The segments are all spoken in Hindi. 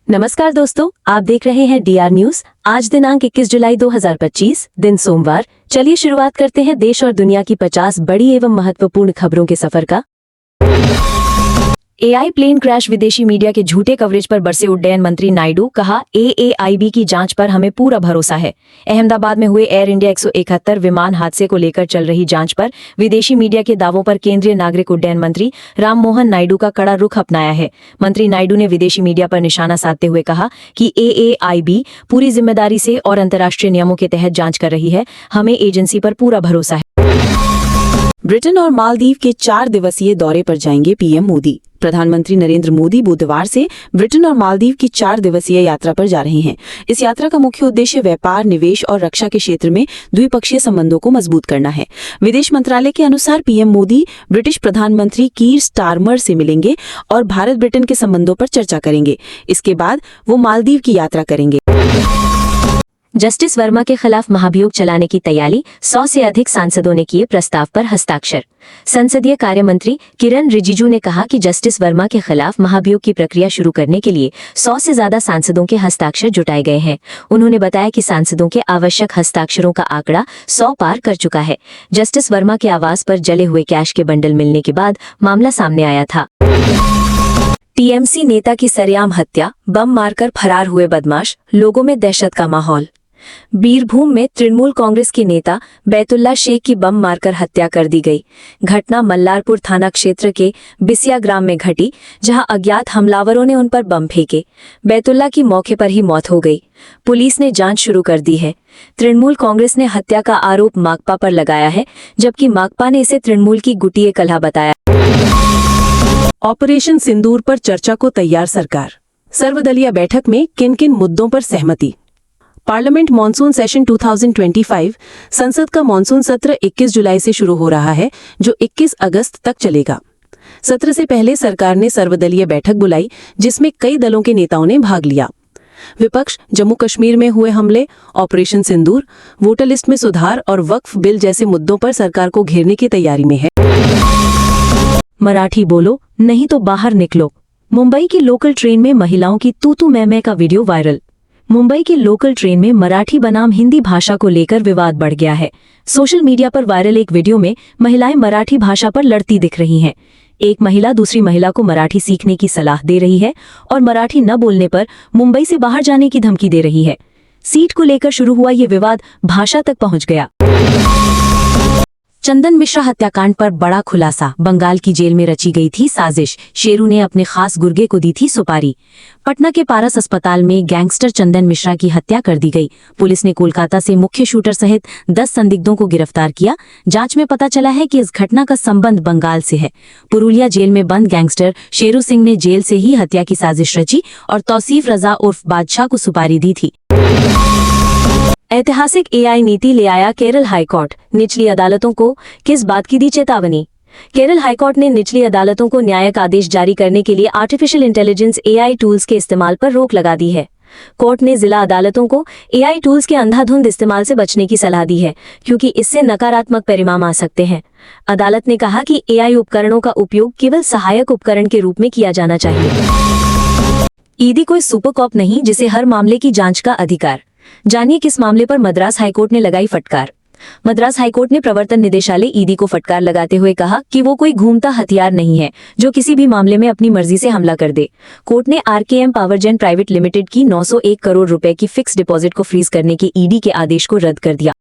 नमस्कार दोस्तों, आप देख रहे हैं डीआर न्यूज। आज दिनांक 21 जुलाई 2025 दिन सोमवार। चलिए शुरुआत करते हैं देश और दुनिया की 50 बड़ी एवं महत्वपूर्ण खबरों के सफर का। एआई प्लेन क्रैश, विदेशी मीडिया के झूठे कवरेज पर बरसे उड्डयन मंत्री नायडू। कहा, एएआईबी की जांच पर हमें पूरा भरोसा है। अहमदाबाद में हुए एयर इंडिया 171 विमान हादसे को लेकर चल रही जांच पर विदेशी मीडिया के दावों पर केंद्रीय नागरिक उड्डयन मंत्री राम मोहन नायडू का कड़ा रुख अपनाया है। मंत्री नायडू ने विदेशी मीडिया पर निशाना साधते हुए कहा कि एएआईबी पूरी जिम्मेदारी से और अंतर्राष्ट्रीय नियमों के तहत जांच कर रही है। हमें एजेंसी पर पूरा भरोसा है। ब्रिटेन और मालदीव के 4 दिवसीय दौरे पर जाएंगे पीएम मोदी। प्रधानमंत्री नरेंद्र मोदी बुधवार से ब्रिटेन और मालदीव की 4 दिवसीय यात्रा पर जा रहे हैं। इस यात्रा का मुख्य उद्देश्य व्यापार, निवेश और रक्षा के क्षेत्र में द्विपक्षीय संबंधों को मजबूत करना है। विदेश मंत्रालय के अनुसार पीएम मोदी ब्रिटिश प्रधानमंत्री कीर स्टारमर से मिलेंगे और भारत ब्रिटेन के संबंधों पर चर्चा करेंगे। इसके बाद वो मालदीव की यात्रा करेंगे। जस्टिस वर्मा के खिलाफ महाभियोग चलाने की तैयारी, 100 से अधिक सांसदों ने किए प्रस्ताव पर हस्ताक्षर। संसदीय कार्य मंत्री किरण रिजिजू ने कहा कि जस्टिस वर्मा के खिलाफ महाभियोग की प्रक्रिया शुरू करने के लिए 100 से ज्यादा सांसदों के हस्ताक्षर जुटाए गए हैं। उन्होंने बताया कि सांसदों के आवश्यक हस्ताक्षरों का आंकड़ा 100 पार कर चुका है। जस्टिस वर्मा के आवास पर जले हुए कैश के बंडल मिलने के बाद मामला सामने आया था। टीएमसी नेता की सरेआम हत्या, बम मारकर फरार हुए बदमाश, लोगों में दहशत का माहौल। बीरभूम में तृणमूल कांग्रेस के नेता बैतुल्ला शेख की बम मारकर हत्या कर दी गई। घटना मल्लारपुर थाना क्षेत्र के बिसिया ग्राम में घटी, जहां अज्ञात हमलावरों ने उन पर बम फेंके। बैतुल्ला की मौके पर ही मौत हो गई। पुलिस ने जांच शुरू कर दी है। तृणमूल कांग्रेस ने हत्या का आरोप माकपा पर लगाया है, जबकि माकपा ने इसे तृणमूल की गुटिये कलह बताया। ऑपरेशन सिंदूर पर चर्चा को तैयार सरकार। सर्वदलीय बैठक में किन किन मुद्दों पर सहमति। पार्लियामेंट मॉनसून सेशन 2025 संसद का मॉनसून सत्र 21 जुलाई से शुरू हो रहा है, जो 21 अगस्त तक चलेगा। सत्र से पहले सरकार ने सर्वदलीय बैठक बुलाई, जिसमें कई दलों के नेताओं ने भाग लिया। विपक्ष जम्मू कश्मीर में हुए हमले, ऑपरेशन सिंदूर, वोटर लिस्ट में सुधार और वक्फ बिल जैसे मुद्दों पर सरकार को घेरने की तैयारी में है। मराठी बोलो नहीं तो बाहर निकलो। मुंबई की लोकल ट्रेन में महिलाओं की तू मैं का वीडियो वायरल। मुंबई की लोकल ट्रेन में मराठी बनाम हिंदी भाषा को लेकर विवाद बढ़ गया है। सोशल मीडिया पर वायरल एक वीडियो में महिलाएं मराठी भाषा पर लड़ती दिख रही हैं। एक महिला दूसरी महिला को मराठी सीखने की सलाह दे रही है और मराठी न बोलने पर मुंबई से बाहर जाने की धमकी दे रही है। सीट को लेकर शुरू हुआ ये विवाद भाषा तक पहुंच गया। चंदन मिश्रा हत्याकांड पर बड़ा खुलासा। बंगाल की जेल में रची गई थी साजिश। शेरू ने अपने खास गुर्गे को दी थी सुपारी। पटना के पारस अस्पताल में गैंगस्टर चंदन मिश्रा की हत्या कर दी गई। पुलिस ने कोलकाता से मुख्य शूटर सहित 10 संदिग्धों को गिरफ्तार किया। जांच में पता चला है कि इस घटना का संबंध बंगाल से है। पुरुलिया जेल में बंद गैंगस्टर शेरू सिंह ने जेल से ही हत्या की साजिश रची और तौसीफ रजा उर्फ बादशाह को सुपारी दी थी। ऐतिहासिक एआई नीति ले आया केरल हाईकोर्ट। निचली अदालतों को किस बात की दी चेतावनी। केरल हाईकोर्ट ने निचली अदालतों को न्यायिक आदेश जारी करने के लिए आर्टिफिशियल इंटेलिजेंस एआई टूल्स के इस्तेमाल पर रोक लगा दी है। कोर्ट ने जिला अदालतों को एआई टूल्स के अंधाधुंध इस्तेमाल से बचने की सलाह दी है, क्योंकि इससे नकारात्मक परिणाम आ सकते हैं। अदालत ने कहा कि एआई उपकरणों का उपयोग केवल सहायक उपकरण के रूप में किया जाना चाहिए। ईडी कोई सुपर कॉप नहीं जिसे हर मामले की जांच का अधिकार। जानिए किस मामले पर मद्रास हाईकोर्ट ने लगाई फटकार। मद्रास हाईकोर्ट ने प्रवर्तन निदेशालय ईडी को फटकार लगाते हुए कहा कि वो कोई घूमता हथियार नहीं है जो किसी भी मामले में अपनी मर्जी से हमला कर दे। कोर्ट ने आरकेएम पावरजेन प्राइवेट लिमिटेड की 901 करोड़ रुपए की फिक्स डिपॉजिट को फ्रीज करने के ईडी के आदेश को रद्द कर दिया।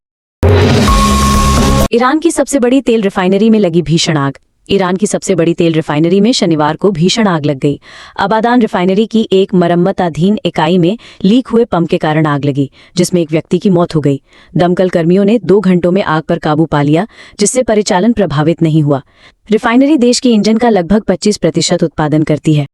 ईरान की सबसे बड़ी तेल रिफाइनरी में लगी भीषण आग। ईरान की सबसे बड़ी तेल रिफाइनरी में शनिवार को भीषण आग लग गई। अबादान रिफाइनरी की एक मरम्मताधीन इकाई में लीक हुए पंप के कारण आग लगी, जिसमें एक व्यक्ति की मौत हो गई। दमकल कर्मियों ने 2 घंटों में आग पर काबू पा लिया, जिससे परिचालन प्रभावित नहीं हुआ। रिफाइनरी देश के इंजन का लगभग 25% उत्पादन करती है।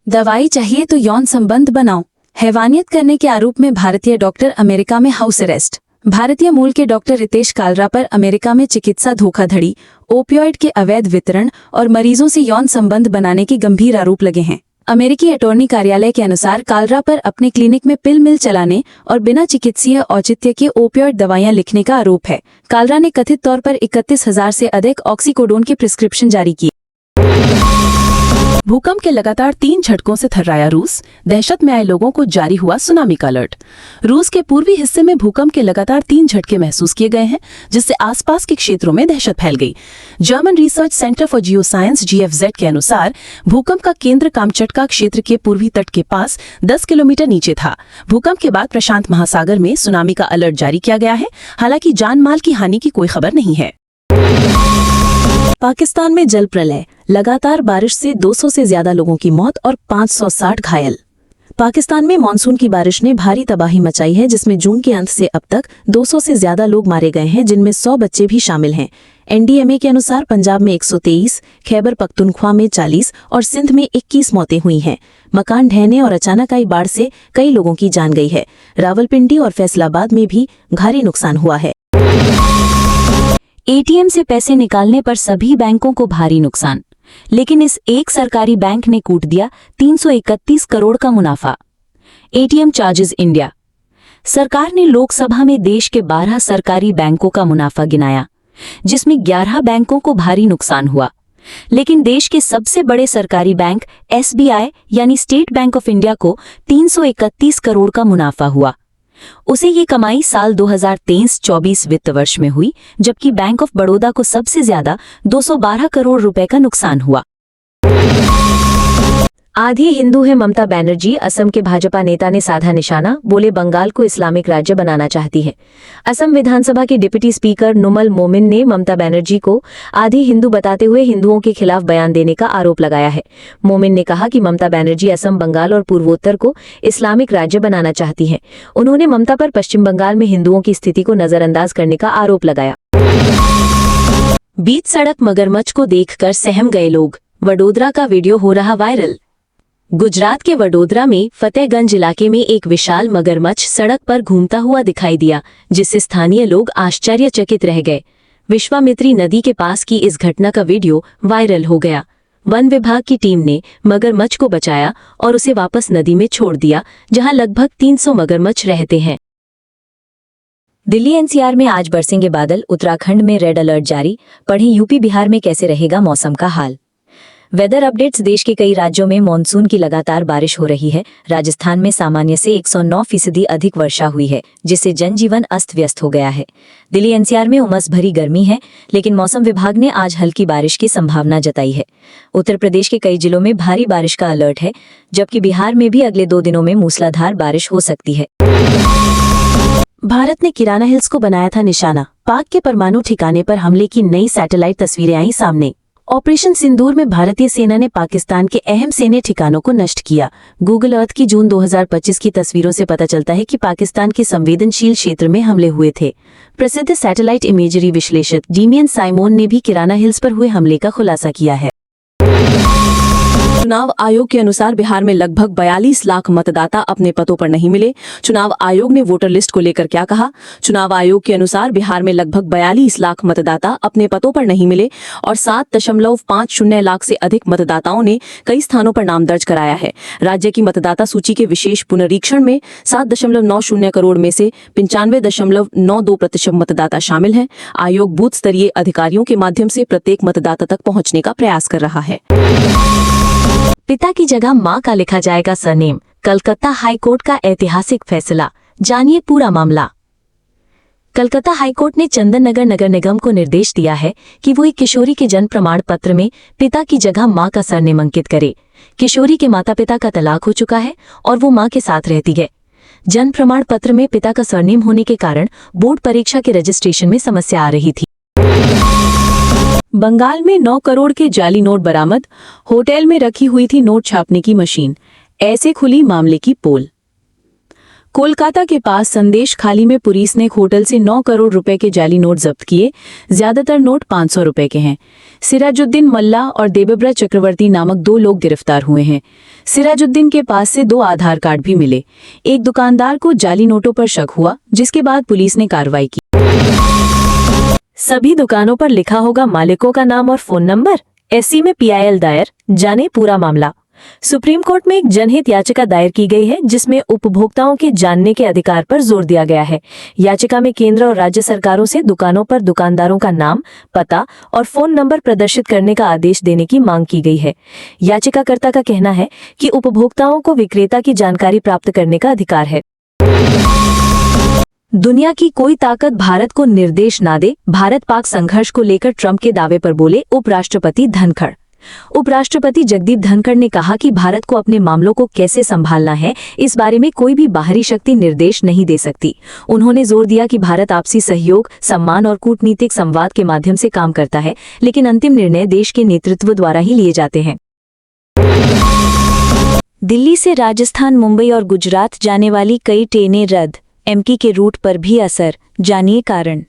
दवाई चाहिए तो यौन संबंध बनाओ। हैवानियत करने के आरोप में भारतीय डॉक्टर अमेरिका में हाउस अरेस्ट। भारतीय मूल के डॉक्टर रितेश कालरा पर अमेरिका में चिकित्सा धोखाधड़ी, ओपियोइड के अवैध वितरण और मरीजों से यौन संबंध बनाने के गंभीर आरोप लगे हैं। अमेरिकी अटॉर्नी कार्यालय के अनुसार कालरा पर अपने क्लिनिक में पिल मिल चलाने और बिना चिकित्सीय औचित्य के ओपियोइड दवाइयां लिखने का आरोप है। कालरा ने कथित तौर पर 31,000 से अधिक ऑक्सीकोडोन के प्रिस्क्रिप्शन जारी किए। भूकंप के लगातार 3 झटकों से थर्राया रूस, दहशत में आए लोगों को जारी हुआ सुनामी का अलर्ट। रूस के पूर्वी हिस्से में भूकंप के लगातार 3 झटके महसूस किए गए हैं, जिससे आसपास के क्षेत्रों में दहशत फैल गई। German research centre for geoscience GFZ के अनुसार भूकंप का केंद्र कामचटका क्षेत्र के पूर्वी तट के पास 10 किलोमीटर नीचे था। भूकंप के बाद प्रशांत महासागर में सुनामी का अलर्ट जारी किया गया है। हालांकि जान माल की हानि की कोई खबर नहीं है। पाकिस्तान में जल प्रलय, लगातार बारिश से 200 से ज्यादा लोगों की मौत और 560 घायल। पाकिस्तान में मानसून की बारिश ने भारी तबाही मचाई है, जिसमें जून के अंत से अब तक 200 से ज्यादा लोग मारे गए हैं, जिनमें 100 बच्चे भी शामिल हैं। NDMA के अनुसार पंजाब में 123, खैबर पख्तूनख्वा में 40 और सिंध में 21 मौतें हुई हैं। मकान ढहने और अचानक आई बाढ़ से कई लोगों की जान गई है। रावलपिंडी और फैसलाबाद में भी भारी नुकसान हुआ है। ATM से पैसे निकालने पर सभी बैंकों को भारी नुकसान, लेकिन इस एक सरकारी बैंक ने कूट दिया 331 करोड़ का मुनाफा। ATM charges India. सरकार ने लोकसभा में देश के 12 सरकारी बैंकों का मुनाफा गिनाया, जिसमें 11 बैंकों को भारी नुकसान हुआ। लेकिन देश के सबसे बड़े सरकारी बैंक SBI यानी स्टेट बैंक ऑफ इंडिया को 331 करोड़ का मुनाफा हुआ। उसे ये कमाई साल 2023-24 वित्त वर्ष में हुई, जबकि बैंक ऑफ बड़ौदा को सबसे ज्यादा 212 करोड़ रुपए का नुकसान हुआ। आधी हिंदू है ममता बनर्जी, असम के भाजपा नेता ने साधा निशाना, बोले बंगाल को इस्लामिक राज्य बनाना चाहती है। असम विधानसभा के डिप्टी स्पीकर नुमल मोमिन ने ममता बनर्जी को आधी हिंदू बताते हुए हिंदुओं के खिलाफ बयान देने का आरोप लगाया है। मोमिन ने कहा कि ममता बनर्जी असम, बंगाल और पूर्वोत्तर को इस्लामिक राज्य बनाना चाहती हैं। उन्होंने ममता पर पश्चिम बंगाल में हिंदुओं की स्थिति को नजरअंदाज करने का आरोप लगाया। बीच सड़क मगरमच्छ को देखकर सहम गए लोग, वडोदरा का वीडियो हो रहा वायरल। गुजरात के वडोदरा में फतेहगंज इलाके में एक विशाल मगरमच्छ सड़क पर घूमता हुआ दिखाई दिया, जिससे स्थानीय लोग आश्चर्यचकित रह गए। विश्वामित्री नदी के पास की इस घटना का वीडियो वायरल हो गया। वन विभाग की टीम ने मगरमच्छ को बचाया और उसे वापस नदी में छोड़ दिया, जहां लगभग 300 मगरमच्छ रहते हैं। दिल्ली NCR में आज बरसेंगे बादल, उत्तराखंड में रेड अलर्ट जारी, पढ़ें यूपी बिहार में कैसे रहेगा मौसम का हाल। Weather updates. देश के कई राज्यों में मॉनसून की लगातार बारिश हो रही है। राजस्थान में सामान्य से 109% अधिक वर्षा हुई है, जिससे जनजीवन अस्त व्यस्त हो गया है। दिल्ली NCR में उमस भरी गर्मी है, लेकिन मौसम विभाग ने आज हल्की बारिश की संभावना जताई है। उत्तर प्रदेश के कई जिलों में भारी बारिश का अलर्ट है, जबकि बिहार में भी अगले 2 दिनों में मूसलाधार बारिश हो सकती है। भारत ने किराना हिल्स को बनाया था निशाना, पाक के परमाणु ठिकाने पर हमले की नई सैटेलाइट तस्वीरें आई सामने। ऑपरेशन सिंदूर में भारतीय सेना ने पाकिस्तान के अहम सैन्य ठिकानों को नष्ट किया। गूगल अर्थ की जून 2025 की तस्वीरों से पता चलता है कि पाकिस्तान के संवेदनशील क्षेत्र में हमले हुए थे। प्रसिद्ध सैटेलाइट इमेजरी विश्लेषक डीमियन साइमोन ने भी किराना हिल्स पर हुए हमले का खुलासा किया है। चुनाव आयोग के अनुसार बिहार में लगभग 42 लाख मतदाता अपने पतों पर नहीं मिले। चुनाव आयोग ने वोटर लिस्ट को लेकर क्या कहा? चुनाव आयोग के अनुसार बिहार में लगभग 42 लाख मतदाता अपने पतों पर नहीं मिले और 7.50 लाख से अधिक मतदाताओं ने कई स्थानों पर नाम दर्ज कराया है। राज्य की मतदाता सूची के विशेष पुनरीक्षण में 7.90 करोड़ में से 95.92% मतदाता शामिल हैं। आयोग बूथ स्तरीय अधिकारियों के माध्यम से प्रत्येक मतदाता तक पहुंचने का प्रयास कर रहा है। पिता की जगह मां का लिखा जाएगा सरनेम, कलकत्ता हाईकोर्ट का ऐतिहासिक फैसला, जानिए पूरा मामला। कलकत्ता हाईकोर्ट ने चंदन नगर नगर निगम को निर्देश दिया है कि वो एक किशोरी के जन्म प्रमाण पत्र में पिता की जगह मां का सरनेम अंकित करे। किशोरी के माता पिता का तलाक हो चुका है और वो मां के साथ रहती है। जन्म प्रमाण पत्र में पिता का सरनेम होने के कारण बोर्ड परीक्षा के रजिस्ट्रेशन में समस्या आ रही थी। बंगाल में 9 करोड़ के जाली नोट बरामद, होटल में रखी हुई थी नोट छापने की मशीन, ऐसे खुली मामले की पोल। कोलकाता के पास संदेश खाली में पुलिस ने एक होटल से 9 करोड़ रुपए के जाली नोट जब्त किए। ज्यादातर नोट 500 रुपए के हैं। सिराजुद्दीन मल्ला और देबब्रत चक्रवर्ती नामक 2 लोग गिरफ्तार हुए हैं। सिराजुद्दीन के पास से 2 आधार कार्ड भी मिले। एक दुकानदार को जाली नोटों पर शक हुआ, जिसके बाद पुलिस ने कार्रवाई की। सभी दुकानों पर लिखा होगा मालिकों का नाम और फोन नंबर। SC में PIL दायर, जाने पूरा मामला। सुप्रीम कोर्ट में एक जनहित याचिका दायर की गई है जिसमें उपभोक्ताओं के जानने के अधिकार पर जोर दिया गया है। याचिका में केंद्र और राज्य सरकारों से दुकानों पर दुकानदारों का नाम, पता और फोन नंबर प्रदर्शित करने का आदेश देने की मांग की गई है। याचिकाकर्ता का कहना है कि उपभोक्ताओं को विक्रेता की जानकारी प्राप्त करने का अधिकार है। दुनिया की कोई ताकत भारत को निर्देश ना दे, भारत पाक संघर्ष को लेकर ट्रंप के दावे पर बोले उपराष्ट्रपति धनखड़। उपराष्ट्रपति जगदीप धनखड़ ने कहा कि भारत को अपने मामलों को कैसे संभालना है, इस बारे में कोई भी बाहरी शक्ति निर्देश नहीं दे सकती। उन्होंने जोर दिया कि भारत आपसी सहयोग, सम्मान और कूटनीतिक संवाद के माध्यम से काम करता है, लेकिन अंतिम निर्णय देश के नेतृत्व द्वारा ही लिए जाते हैं। दिल्ली से राजस्थान, मुंबई और गुजरात जाने वाली कई ट्रेनें रद्द, एमपी के रूट पर भी असर, जानिए कारण।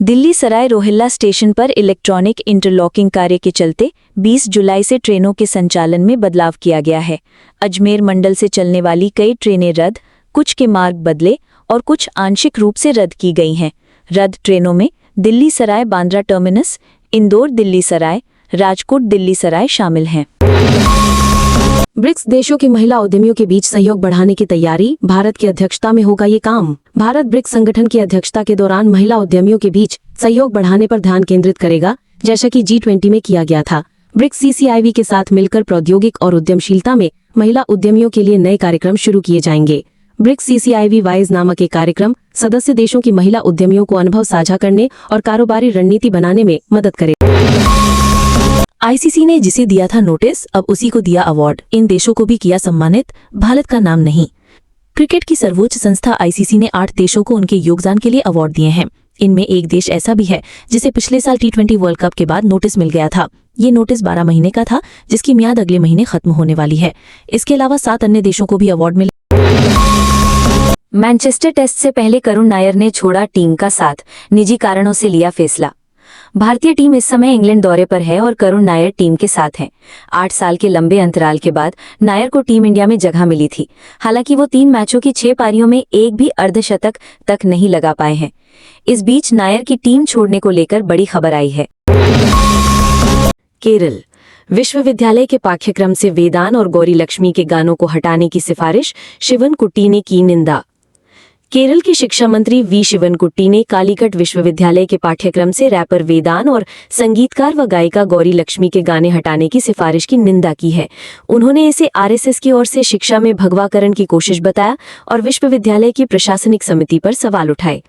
दिल्ली सराय रोहिल्ला स्टेशन पर इलेक्ट्रॉनिक इंटरलॉकिंग कार्य के चलते 20 जुलाई से ट्रेनों के संचालन में बदलाव किया गया है। अजमेर मंडल से चलने वाली कई ट्रेनें रद्द, कुछ के मार्ग बदले और कुछ आंशिक रूप से रद्द की गई हैं। रद्द ट्रेनों में दिल्ली सराय बांद्रा टर्मिनस, इंदौर दिल्ली सराय, राजकोट दिल्ली सराय शामिल हैं। ब्रिक्स देशों के महिला उद्यमियों के बीच सहयोग बढ़ाने की तैयारी, भारत की अध्यक्षता में होगा ये काम। भारत ब्रिक्स संगठन की अध्यक्षता के दौरान महिला उद्यमियों के बीच सहयोग बढ़ाने पर ध्यान केंद्रित करेगा, जैसा कि G20 में किया गया था। ब्रिक्स CCIV के साथ मिलकर प्रौद्योगिक और उद्यमशीलता में महिला उद्यमियों के लिए नए कार्यक्रम शुरू किए जाएंगे। ब्रिक्स CCIV वाइज नामक एक कार्यक्रम सदस्य देशों की महिला उद्यमियों को अनुभव साझा करने और कारोबारी रणनीति बनाने में मदद करेगा। ICC ने जिसे दिया था नोटिस, अब उसी को दिया अवार्ड। इन देशों को भी किया सम्मानित, भारत का नाम नहीं। क्रिकेट की सर्वोच्च संस्था ICC ने 8 देशों को उनके योगदान के लिए अवार्ड दिए हैं। इनमें एक देश ऐसा भी है जिसे पिछले साल T20 वर्ल्ड कप के बाद नोटिस मिल गया था। ये नोटिस 12 महीने का था, जिसकी मियाद अगले महीने खत्म होने वाली है। इसके अलावा 7 अन्य देशों को भी अवार्ड मिले। मैनचेस्टर टेस्ट से पहले करुण नायर ने छोड़ा टीम का साथ, निजी कारणों से लिया फैसला। भारतीय टीम इस समय इंग्लैंड दौरे पर है और करुण नायर टीम के साथ हैं। 8 साल के लंबे अंतराल के बाद नायर को टीम इंडिया में जगह मिली थी। हालांकि वो 3 मैचों की 6 पारियों में एक भी अर्धशतक तक नहीं लगा पाए हैं। इस बीच नायर की टीम छोड़ने को लेकर बड़ी खबर आई है। केरल विश्वविद्यालय के पाठ्यक्रम से वेदान और गौरी लक्ष्मी के गानों को हटाने की सिफारिश, शिवनकुट्टी ने की निंदा। केरल के शिक्षा मंत्री वी शिवनकुट्टी ने कालीकट विश्वविद्यालय के पाठ्यक्रम से रैपर वेदान और संगीतकार व गायिका गौरी लक्ष्मी के गाने हटाने की सिफारिश की निंदा की है। उन्होंने इसे RSS की ओर से शिक्षा में भगवाकरण की कोशिश बताया और विश्वविद्यालय की प्रशासनिक समिति पर सवाल उठाए।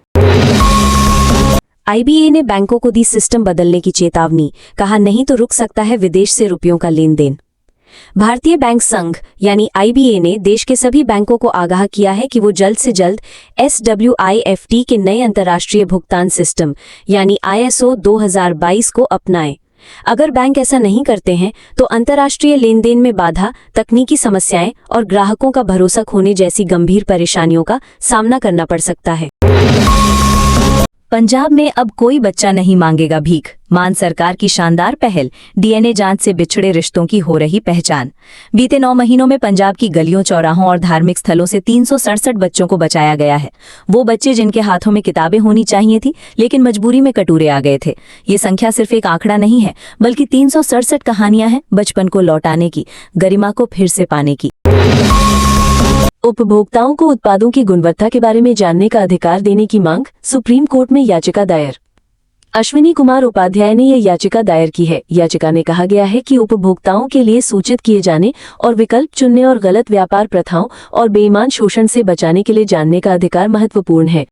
IBA ने बैंकों को दी सिस्टम बदलने की चेतावनी, कहा नहीं तो रुक सकता है विदेश से रुपयों का लेन देन। भारतीय बैंक संघ यानी IBA ने देश के सभी बैंकों को आगाह किया है कि वो जल्द से जल्द SWIFT के नए अंतर्राष्ट्रीय भुगतान सिस्टम यानी ISO 2022 को अपनाएं। अगर बैंक ऐसा नहीं करते हैं तो अंतर्राष्ट्रीय लेन देन में बाधा, तकनीकी समस्याएं और ग्राहकों का भरोसा खोने जैसी गंभीर परेशानियों का सामना करना पड़ सकता है। पंजाब में अब कोई बच्चा नहीं मांगेगा भीख, मान सरकार की शानदार पहल, DNA जांच से बिछड़े रिश्तों की हो रही पहचान। बीते 9 महीनों में पंजाब की गलियों, चौराहों और धार्मिक स्थलों से 367 बच्चों को बचाया गया है। वो बच्चे जिनके हाथों में किताबें होनी चाहिए थी लेकिन मजबूरी में कटोरे आ गए थे। ये संख्या सिर्फ एक आंकड़ा नहीं है, बल्कि 367 कहानियां हैं बचपन को लौटाने की, गरिमा को फिर से पाने की। उपभोक्ताओं को उत्पादों की गुणवत्ता के बारे में जानने का अधिकार देने की मांग, सुप्रीम कोर्ट में याचिका दायर। अश्विनी कुमार उपाध्याय ने यह याचिका दायर की है। याचिका में कहा गया है कि उपभोक्ताओं के लिए सूचित किए जाने और विकल्प चुनने और गलत व्यापार प्रथाओं और बेईमान शोषण से बचाने के लिए जानने का अधिकार महत्वपूर्ण है।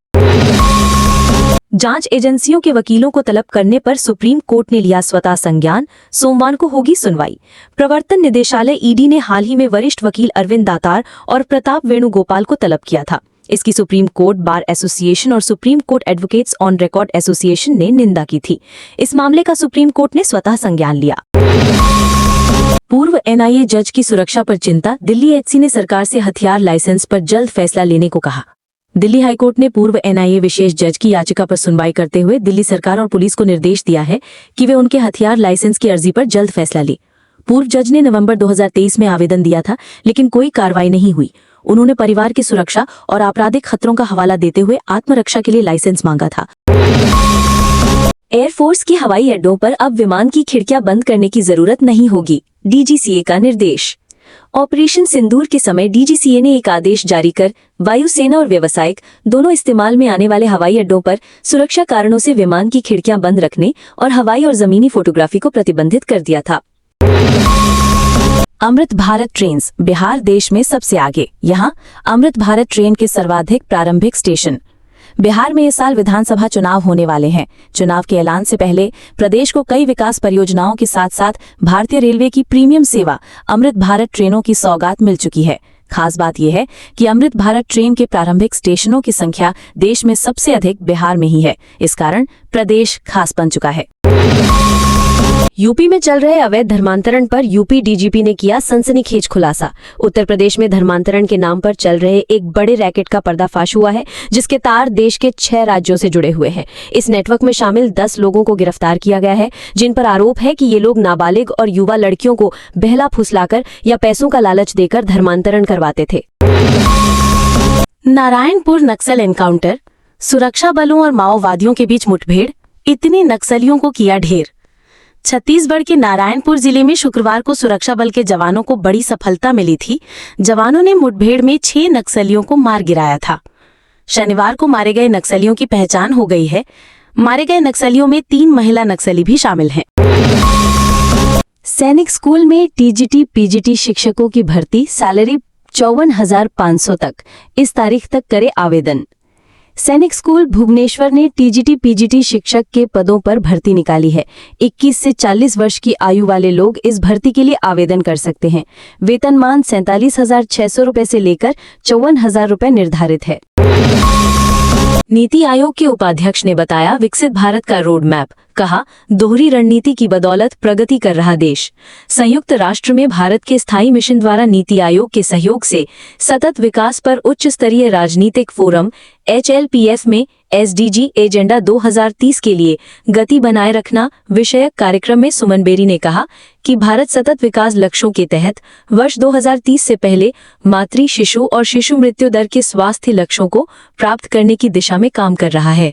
जांच एजेंसियों के वकीलों को तलब करने पर सुप्रीम कोर्ट ने लिया स्वतः संज्ञान, सोमवार को होगी सुनवाई। प्रवर्तन निदेशालय ED ने हाल ही में वरिष्ठ वकील अरविंद दातार और प्रताप वेणुगोपाल को तलब किया था। इसकी सुप्रीम कोर्ट बार एसोसिएशन और supreme court advocates on record association ने निंदा की थी। इस मामले का सुप्रीम कोर्ट ने स्वतः संज्ञान लिया। पूर्व NIA जज की सुरक्षा पर चिंता, दिल्ली HC ने सरकार से हथियार लाइसेंस पर जल्द फैसला लेने को कहा। दिल्ली हाईकोर्ट ने पूर्व NIA विशेष जज की याचिका पर सुनवाई करते हुए दिल्ली सरकार और पुलिस को निर्देश दिया है कि वे उनके हथियार लाइसेंस की अर्जी पर जल्द फैसला ले। पूर्व जज ने नवंबर 2023 में आवेदन दिया था, लेकिन कोई कार्रवाई नहीं हुई। उन्होंने परिवार की सुरक्षा और आपराधिक खतरों का हवाला देते हुए आत्मरक्षा के लिए लाइसेंस मांगा था। एयरफोर्स के हवाई अड्डों पर अब विमान की खिड़कियां बंद करने की जरूरत नहीं होगी, DGCA का निर्देश। ऑपरेशन सिंदूर के समय डीजीसीए ने एक आदेश जारी कर वायुसेना और व्यावसायिक दोनों इस्तेमाल में आने वाले हवाई अड्डों पर सुरक्षा कारणों से विमान की खिड़कियां बंद रखने और हवाई और जमीनी फोटोग्राफी को प्रतिबंधित कर दिया था। अमृत भारत ट्रेन्स, बिहार देश में सबसे आगे। यहाँ अमृत भारत ट्रेन के सर्वाधिक प्रारंभिक स्टेशन। बिहार में इस साल विधानसभा चुनाव होने वाले हैं। चुनाव के ऐलान से पहले प्रदेश को कई विकास परियोजनाओं के साथ साथ भारतीय रेलवे की प्रीमियम सेवा अमृत भारत ट्रेनों की सौगात मिल चुकी है। खास बात यह है कि अमृत भारत ट्रेन के प्रारंभिक स्टेशनों की संख्या देश में सबसे अधिक बिहार में ही है। इस कारण प्रदेश खास बन चुका है। यूपी में चल रहे अवैध धर्मांतरण पर यूपी डीजीपी ने किया सनसनीखेज खुलासा। उत्तर प्रदेश में धर्मांतरण के नाम पर चल रहे एक बड़े रैकेट का पर्दाफाश हुआ है, जिसके तार देश के 6 राज्यों से जुड़े हुए हैं। इस नेटवर्क में शामिल 10 लोगों को गिरफ्तार किया गया है, जिन पर आरोप है कि ये लोग नाबालिग और युवा लड़कियों को बहला फुसलाकर या पैसों का लालच देकर धर्मांतरण करवाते थे। नारायणपुर नक्सल एनकाउंटर, सुरक्षा बलों और माओवादियों के बीच मुठभेड़, इतने नक्सलियों को किया ढेर। छत्तीसगढ़ के नारायणपुर जिले में शुक्रवार को सुरक्षा बल के जवानों को बड़ी सफलता मिली थी। जवानों ने मुठभेड़ में 6 नक्सलियों को मार गिराया था। शनिवार को मारे गए नक्सलियों की पहचान हो गई है। मारे गए नक्सलियों में 3 महिला नक्सली भी शामिल हैं। सैनिक स्कूल में टीजीटी पीजीटी शिक्षकों की भर्ती, सैलरी 54,500 तक। इस तारीख तक करे आवेदन। सैनिक स्कूल भुवनेश्वर ने टीजीटी पीजीटी शिक्षक के पदों पर भर्ती निकाली है। 21 से 40 वर्ष की आयु वाले लोग इस भर्ती के लिए आवेदन कर सकते हैं। वेतनमान 47,600 रुपए से लेकर 54,000 रुपए निर्धारित है। नीति आयोग के उपाध्यक्ष ने बताया विकसित भारत का रोड मैप। कहा, दोहरी रणनीति की बदौलत प्रगति कर रहा देश। संयुक्त राष्ट्र में भारत के स्थायी मिशन द्वारा नीति आयोग के सहयोग से सतत विकास पर उच्च स्तरीय राजनीतिक फोरम HLPF में SDG एजेंडा 2030 के लिए गति बनाए रखना विषयक कार्यक्रम में सुमन बेरी ने कहा कि भारत सतत विकास लक्ष्यों के तहत वर्ष 2030 से पहले मातृ शिशु और शिशु मृत्यु दर के स्वास्थ्य लक्ष्यों को प्राप्त करने की दिशा में काम कर रहा है।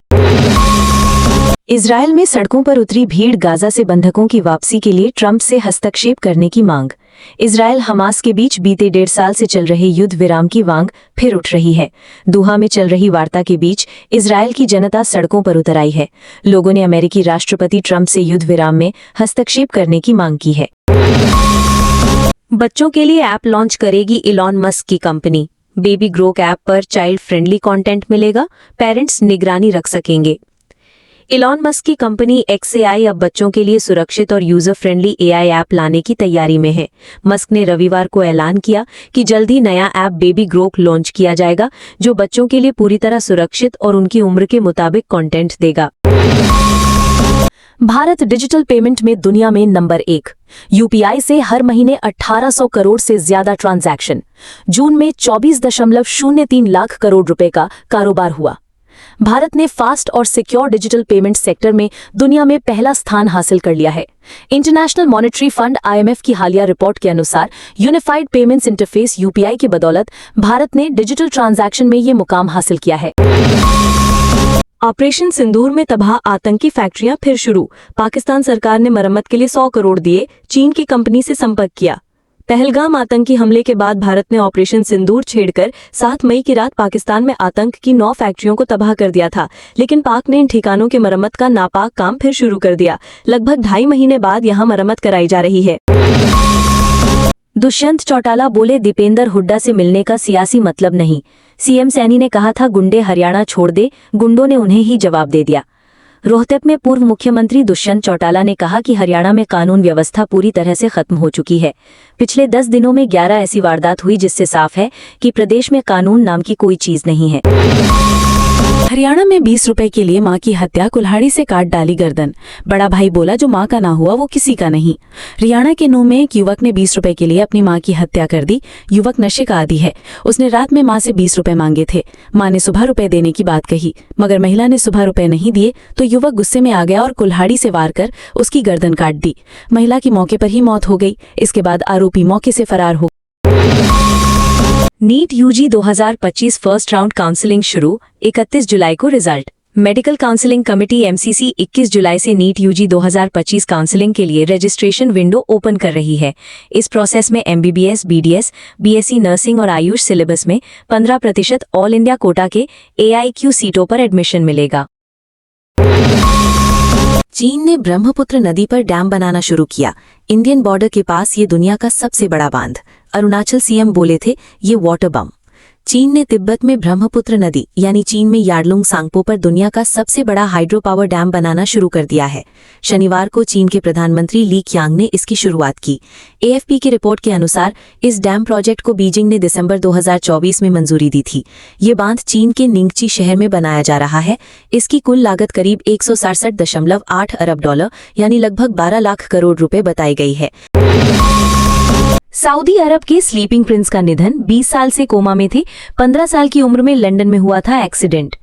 इजरायल में सड़कों पर उतरी भीड़, गाजा से बंधकों की वापसी के लिए ट्रंप से हस्तक्षेप करने की मांग। इजरायल हमास के बीच बीते 1.5 साल से चल रहे युद्ध विराम की मांग फिर उठ रही है। दोहा में चल रही वार्ता के बीच इजरायल की जनता सड़कों पर उतर आई है। लोगों ने अमेरिकी राष्ट्रपति ट्रंप से युद्ध विराम में हस्तक्षेप करने की मांग की है। बच्चों के लिए ऐप लॉन्च करेगी इलॉन मस्क की कंपनी। बेबी ग्रोक ऐप पर चाइल्ड फ्रेंडली कंटेंट मिलेगा, पेरेंट्स निगरानी रख सकेंगे। इलॉन मस्क की कंपनी XAI अब बच्चों के लिए सुरक्षित और यूजर फ्रेंडली AI ऐप लाने की तैयारी में है। मस्क ने रविवार को ऐलान किया कि जल्द ही नया ऐप बेबी ग्रोक लॉन्च किया जाएगा, जो बच्चों के लिए पूरी तरह सुरक्षित और उनकी उम्र के मुताबिक कंटेंट देगा। भारत डिजिटल पेमेंट में दुनिया में नंबर 1। UPI से हर महीने 1800 करोड़ से ज्यादा ट्रांजैक्शन। जून में 24.03 लाख करोड़ रुपए का कारोबार हुआ। भारत ने फास्ट और सिक्योर डिजिटल पेमेंट सेक्टर में दुनिया में पहला स्थान हासिल कर लिया है। इंटरनेशनल मॉनेटरी फंड IMF की हालिया रिपोर्ट के अनुसार यूनिफाइड पेमेंट्स इंटरफेस UPI की बदौलत भारत ने डिजिटल ट्रांजैक्शन में ये मुकाम हासिल किया है। ऑपरेशन सिंदूर में तबाह आतंकी फैक्ट्रियां फिर शुरू। पाकिस्तान सरकार ने मरम्मत के लिए 100 करोड़ दिए, चीन की कंपनी से संपर्क किया। पहलगाम आतंकी हमले के बाद भारत ने ऑपरेशन सिंदूर छेड़कर 7 मई की रात पाकिस्तान में आतंक की 9 फैक्ट्रियों को तबाह कर दिया था, लेकिन पाक ने इन ठिकानों के मरम्मत का नापाक काम फिर शुरू कर दिया। लगभग 2.5 महीने बाद यहां मरम्मत कराई जा रही है। दुष्यंत चौटाला बोले, दीपेंद्र हुड्डा से मिलने का सियासी मतलब नहीं। CM सैनी ने कहा था गुंडे हरियाणा छोड़ दे, गुंडों ने उन्हें ही जवाब दे दिया। रोहतक में पूर्व मुख्यमंत्री दुष्यंत चौटाला ने कहा कि हरियाणा में कानून व्यवस्था पूरी तरह से खत्म हो चुकी है। पिछले 10 दिनों में 11 ऐसी वारदात हुई, जिससे साफ है कि प्रदेश में कानून नाम की कोई चीज नहीं है। हरियाणा में 20 रुपए के लिए मां की हत्या, कुल्हाड़ी से काट डाली गर्दन। बड़ा भाई बोला, जो मां का ना हुआ वो किसी का नहीं। हरियाणा के नूह में एक युवक ने 20 रुपए के लिए अपनी मां की हत्या कर दी। युवक नशे का आदी है। उसने रात में मां से 20 रुपए मांगे थे। मां ने सुबह रुपए देने की बात कही, मगर महिला ने सुबह रुपए नहीं दिए तो युवक गुस्से में आ गया और कुल्हाड़ी से वार कर उसकी गर्दन काट दी। महिला की मौके पर ही मौत हो गई। इसके बाद आरोपी मौके से फरार हो। NEET UG 2025 first round counselling शुरू, 31 जुलाई को रिजल्ट। मेडिकल काउंसलिंग कमेटी एमसीसी 21 जुलाई से नीट यूजी 2025 काउंसलिंग के लिए रजिस्ट्रेशन विंडो ओपन कर रही है। इस प्रोसेस में एमबीबीएस, बीडीएस, बीएससी नर्सिंग और आयुष सिलेबस में 15% ऑल इंडिया कोटा के AIQ सीटों पर एडमिशन मिलेगा। चीन ने ब्रह्मपुत्र नदी पर डैम बनाना शुरू किया। इंडियन बॉर्डर के पास ये दुनिया का सबसे बड़ा बांध। अरुणाचल सीएम बोले थे ये वाटर बम। चीन ने तिब्बत में ब्रह्मपुत्र नदी यानी चीन में यार्लुंग सांगपो पर दुनिया का सबसे बड़ा हाइड्रो पावर डैम बनाना शुरू कर दिया है। शनिवार को चीन के प्रधानमंत्री ली क्यांग ने इसकी शुरुआत की। AFP की रिपोर्ट के अनुसार इस डैम प्रोजेक्ट को बीजिंग ने दिसंबर 2024 में मंजूरी दी थी। ये बांध चीन के निंगची शहर में बनाया जा रहा है। इसकी कुल लागत करीब 167.8 अरब डॉलर यानी लगभग 12 लाख करोड़ रुपए बताई गई है। सऊदी अरब के स्लीपिंग प्रिंस का निधन। 20 साल से कोमा में थे। 15 साल की उम्र में लंदन में हुआ था एक्सीडेंट।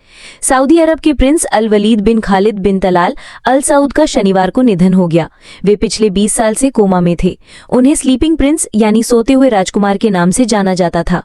सऊदी अरब के प्रिंस अल वलीद बिन खालिद बिन तलाल अल सऊद का शनिवार को निधन हो गया। वे पिछले 20 साल से कोमा में थे। उन्हें स्लीपिंग प्रिंस यानी सोते हुए राजकुमार के नाम से जाना जाता था।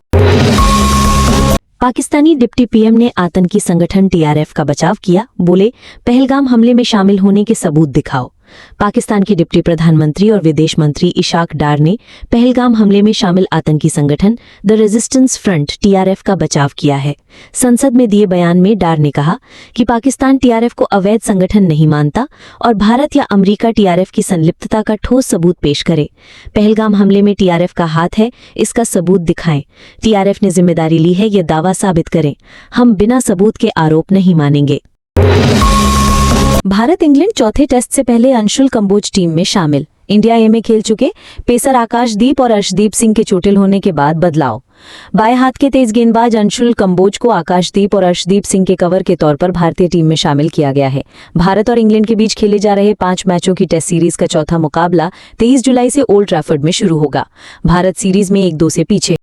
पाकिस्तानी डिप्टी पीएम ने आतंकी संगठन TRF का बचाव किया। बोले, पहलगाम हमले में शामिल होने के सबूत दिखाओ। पाकिस्तान के डिप्टी प्रधानमंत्री और विदेश मंत्री इशाक डार ने पहलगाम हमले में शामिल आतंकी संगठन द रेजिस्टेंस फ्रंट TRF का बचाव किया है। संसद में दिए बयान में डार ने कहा कि पाकिस्तान TRF को अवैध संगठन नहीं मानता और भारत या अमेरिका TRF की संलिप्तता का ठोस सबूत पेश करे। पहलगाम हमले में TRF का हाथ है, इसका सबूत दिखाएं। TRF ने जिम्मेदारी ली है, ये दावा साबित करें। हम बिना सबूत के आरोप नहीं मानेंगे। भारत इंग्लैंड चौथे टेस्ट से पहले अंशुल कंबोज टीम में शामिल। इंडिया ए में खेल चुके पेसर आकाशदीप और अर्शदीप सिंह के चोटिल होने के बाद बदलाव। बाएं हाथ के तेज गेंदबाज अंशुल कंबोज को आकाशदीप और अर्शदीप सिंह के कवर के तौर पर भारतीय टीम में शामिल किया गया है। भारत और इंग्लैंड के बीच खेले जा रहे 5 मैचों की टेस्ट सीरीज का चौथा मुकाबला 23 जुलाई से ओल्ड ट्रैफर्ड में शुरू होगा। भारत सीरीज में 1-2 से पीछे